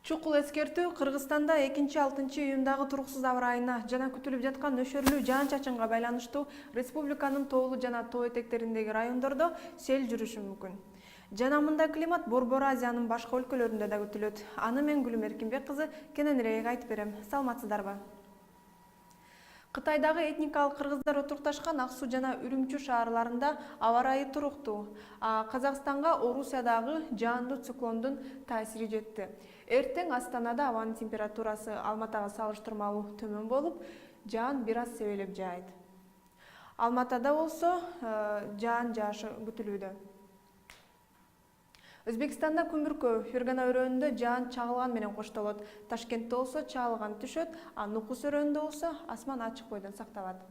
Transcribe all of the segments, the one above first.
Чукул эскертүү Кыргызстанда 2-6 июндагы туруксуз аба ырайына жана күтүлүп жаткан нөшөрлүү жаан-чачынга байланыштуу республиканын тоолуу жана тоо этектериндеги райондордо сел жүрүшү мүмкүн. Жана мындай климат Борбор Азиянын башка өлкөлөрүндө да күтүлөт. Аны мен Гүлүм Эркинбек кызы кененирээк айтып берем. Саламатсыздарбы? Кытайдагы этникалык кыргыздар отурукташкан Ак Суу жана Үрүмчү шаарларында аба ырайы туруктуу. Казакстанга Орусиядагы жаандуу циклондун таасири жетти. Эртең Астанада абанын температурасы Алматага салыштырмалуу төмөн болуп, жаан бир аз себелеп жаайт. Алматада болсо жаан жаашы күтүлүүдө. Өзбекстанда күн Фергана өрөөнүндө жаан чагылган менен коштолот. Ташкентте болсо чагылган түшөт, Нукус өрөөнүндө болсо асман ачык бойдон сакталат.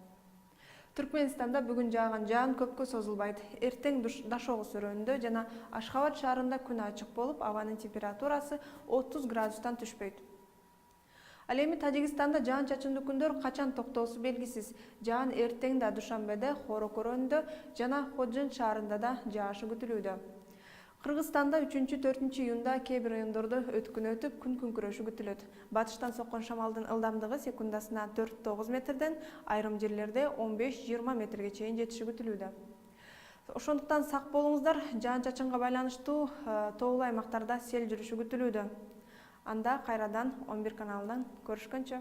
Түркменстанда бүгүн жааган жаан көпкө созулбайт. Эртең Дашогуз өрөөнүндө жана Ашхабад шаарында күн ачык болуп, абанын температурасы 30 градустан түшпөйт. Ал эми Тажикстанда жаан-чачындуу күндөр качан токтоосу белгисиз. Жаан эртең да Душанбеде, Хорок өрөөнүндө жана Ходжент шаарында да жаашы күтүлүүдө. Кыргызстанда 3-4 июнда кээ бир райондордо өткүн өтүп, күн күңкүрөшү күтүлөт. Батыштан соккон шамалдын ылдамдыгы секундасына 4-9 метрден, айрым жерлерде 15-20 метрге чейин жетиши күтүлүүдө. Ошондуктан сак болуңуздар, жаан-чачынга байланыштуу тоолуу аймактарда сел жүрүшү күтүлүүдө. Анда кайрадан 11 каналынан көрүшкөнчө.